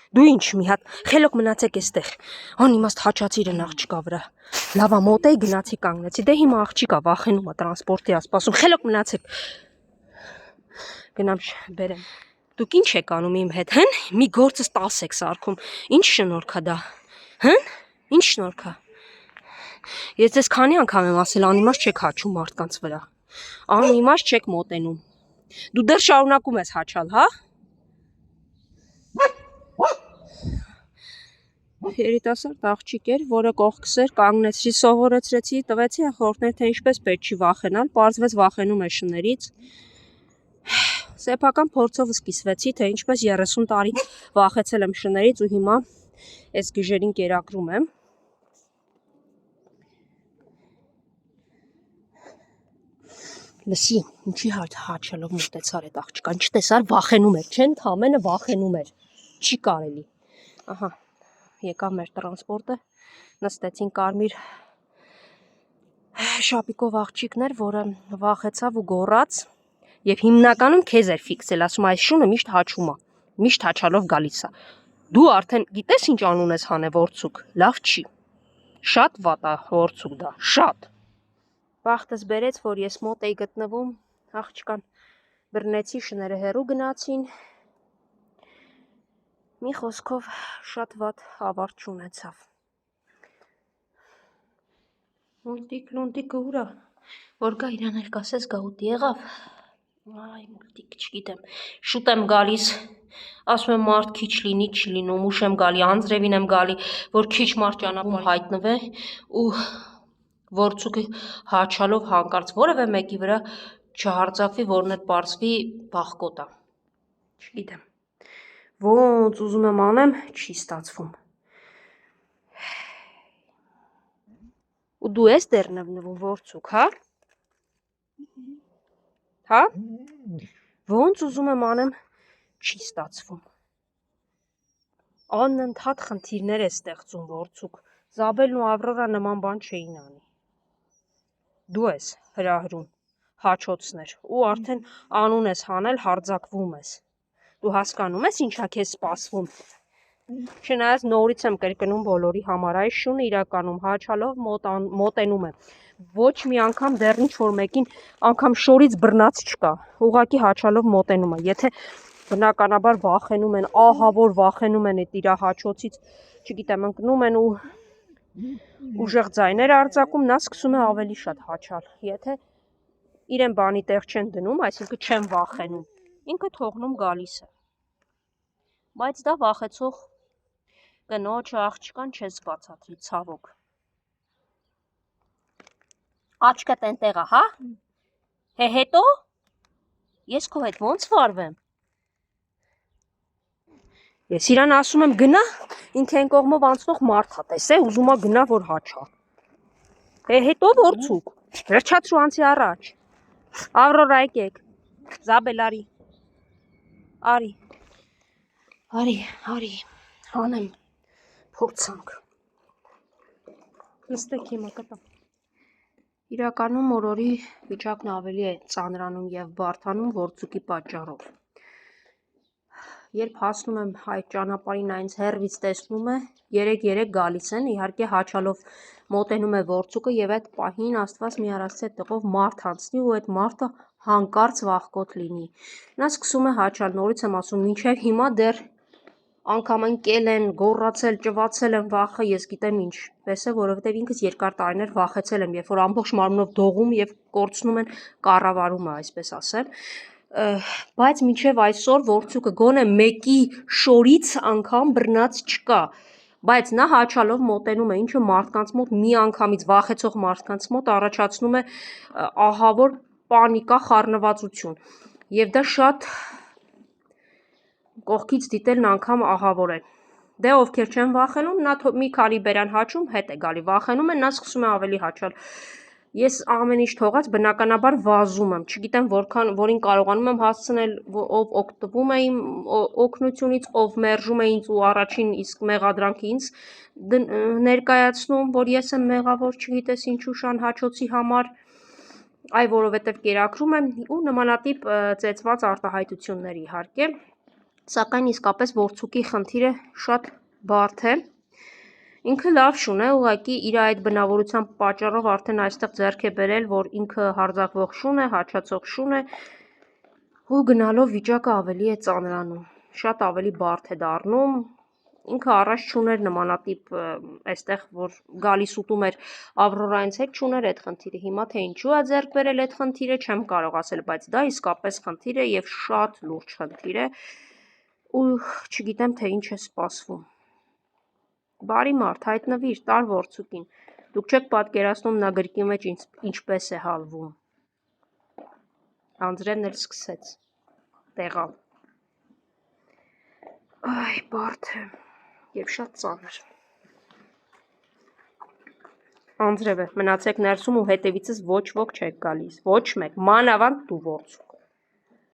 Դու ինչ մի հատ խելոք մնացեք էստեղ։ Անիմաստ հաչացիր են աղջկա վրա։ Լավա մոտ էի գնացի կանգնեցի։ Դե հիմա աղջիկա վախենում է տրանսպորտի ասպասում։ Խելոք մնացեք։ Գնամ բերեմ։ Դուք ինչ եք անում իմ հետ, հն? Մի գործս 10 եք սարքում։ Ինչ շնորհքա դա։ Հն? Ինչ շնորհքա։ Ես ձեզ քանի անգամ եմ ասել, անիմաստ չեք հաչում մարդկանց վրա։ Անիմաստ չեք մոտենում։ Դու դեռ շարունակում ես հաչալ, հա? Երիտասարդ աղջիկ էր, որը կողքս էր, կանգնեցի, սովորեցրեցի, տվեցի հաղորդներ, թե ինչպես պետք չի վախենալ, պարզվեց վախենում է շներից։ Սեփական փորձով սկսվեցի, թե ինչպես 30 տարի վախեցել եմ շներից ու հիմա այս գժերին կերակրում եմ։ Լսի, ինչի հաչելով մոտեցար այդ աղջկան, չտեսար վախենում էր, չէ՞, ընդամենը վախենում էր։ Չի կարելի։ Ահա, եկավ մեր տրանսպորտը, նստեցին կարմիր շապիկով աղջիկներ, որը վախեցավ ու գոռաց եւ հիմնականում քեզ էր ֆիքսել, ասում այս շունը միշտ հաչում է, միշտ հաչալով գալիս է։ Դու արդեն գիտես ինչ անուն ես հանե ворցուկ, լավ չի։ Շատ վատ է ворցուկ դա, շատ։ Բախտս բերեց, որ ես մոտ էի գտնվում, աղջկան բռնեցի, շները հեռու գնացին։ Մի խոսքով շատ վատ ավարտ չունեցավ։ Մուլտիկը ուրա, որ գա իրան էլ կասես գա ուտի եղավ։ Այ մուլտիկ, չգիտեմ, շուտ եմ գալիս, ասում եմ մարդ քիչ լինի, չլինում, ուշ եմ գալի, անձրևին եմ գալի, որ քիչ մարդ ճանապարհ հայտնվե ու ворցուկը հաչալով հանկարծ որևէ մեկի վրա չհարձակվի, որն էլ պարզվի բախկոտ է։ Չգիտեմ։ Ոնց ուզում եմ անեմ, չի ստացվում։ Ու դու ես դեռ նվնվում ворցուկ, հա? Հա? Ոնց ուզում եմ անեմ, չի ստացվում։ Անընդհատ խնդիրներ է ստեղծում ворցուկ։ Զաբելն ու Ավրորա նման բան չէին անի։ Դու ես հրահրում, հաչոցներ, ու արդեն անուն ես հանել, հարձակվում ես։ Դու հասկանում ես ինչա քեզ սպասվում։ Չնայած նորից եմ կրկնում բոլորի համար, այս շունը իրականում հաչալով մոտենում է։ Ոչ մի անգամ դեռ ինչ որ մեկին անգամ շորից բռնած չկա։ Ուղղակի հաչալով մոտենում է։ Եթե բնականաբար վախենում են, ահա որ վախենում են այդ իր հաչոցից, չգիտեմ, ընկնում են ու ուժեղ ձայներ արձակում, նա սկսում է ավելի շատ հաչալ։ Եթե իրեն բանի տեղ չեն դնում, այսինքն չեն վախենում, ինքը թողնում գալիս է։ Բայց դա վախեցող կնոջը աղջկան չես բացատրի, ցավոք։ Աչքդ այնտեղ է, հա? Հետո ես քո հետ ոնց վարվեմ։ Ես իրան ասում եմ գնա, ինքը այն կողմով անցնող մարդ է, տեսե, ուզում է գնա, որ հաչա։ Հետո ворցուկ, վերջացրու անցի առաջ։ Ավրորա եկեք, Զաբել արի, արի, հանեմ, փորձանք։ Նստեք հիմա կտամ։ Իրականում օրորի վիճակն ավելի է ծանրանում և բարդանում ворցուկի պատճառով։ Երբ հասնում եմ այդ ճանապարհին այնց հեռվից տեսնում է, 3-3 գալիս են, իհարկե հաչալով մոտենում է ворցուկը եւ այդ պահին Աստված մի արասցե տղով մարդ անցնի ու այդ մարդը հանկարծ վախկոտ լինի։ Նա սկսում է հաչալ, նորից եմ ասում, մինչև հիմա դեռ անգամ ընկել են, գոռացել, ճվացել են վախը, ես գիտեմ ինչ, պես է, որովհետև ինքս երկար տարիներ վախեցել եմ, երբ որ ամբողջ մարմնով դողում եւ կորցնում են կառավարումը, այսպես ասեմ, բայց մինչև այսօր ворցուկը գոնե մեկի շորից անգամ բռնած չկա, բայց նա հաչալով մոտենում է, ինչը մարդկանց մոտ մի անգամից վախեցող մարդկանց մոտ առաջացնում է ահավոր պանիկա, խառնվածություն, եւ դա շատ կողքից դիտելն անգամ ահավոր է։ Դե ովքեր չեն վախենում, նա մի քանի բերան հաչում, հետ է գալի, վախենում են, նա սկսում է ավելի հաչալ։ Ես ամեն ինչ թողած բնականաբար վազում եմ, չգիտեմ որին կարողանում եմ հասցնել, ով օգտվում է իմ օգնությունից, ով մերժում է ինձ ու առաջին իսկ մեղադրանքը ինձ ներկայացնում, որ ես եմ մեղավոր, չգիտես ինչու շան հաչոցի համար, որովհետև կերակրում եմ ու նմանատիպ ծեծված արտահայտություններ իհարկե։ Սակայն իսկապես Որցուկի խնդիրը շատ բարդ է։ Ինքը լավ շուն է, ուղղակի իր այդ բնավորության պատճառով արդեն այստեղ ձեռք է բերել, որ ինքը հարձակվող շուն է, հաչացող շուն է, ու գնալով վիճակը ավելի է ծանրանում, շատ ավելի բարդ է դառնում։ Ինքը առաջ չուներ նմանատիպ այստեղ, որ գալիս ուտում էր Ավրորայից հետ չուներ այդ խնդիրը, հիմա թե ինչու է ձեռք բերել այդ խնդիրը, չեմ կարող ասել, բայց դա իսկապես խնդիր է եւ շատ լուրջ խնդիր է, ու չգիտեմ թե ինչ է սպասվում։ Բարի մարդ, հայտնվիր, տար Որցուկին, դուք չեք պատկերացնում նա գրկի մեջ ինչպես է հալվում։ Անձրևն էլ սկսեց տեղալ։ Այ, բարդ է եւ շատ ծանր։ Անձրև է, մնացեք ներսում ու հետևիցս ոչ ոք չեք գալիս, ոչ մեկ, մանավանդ դու Որցուկ։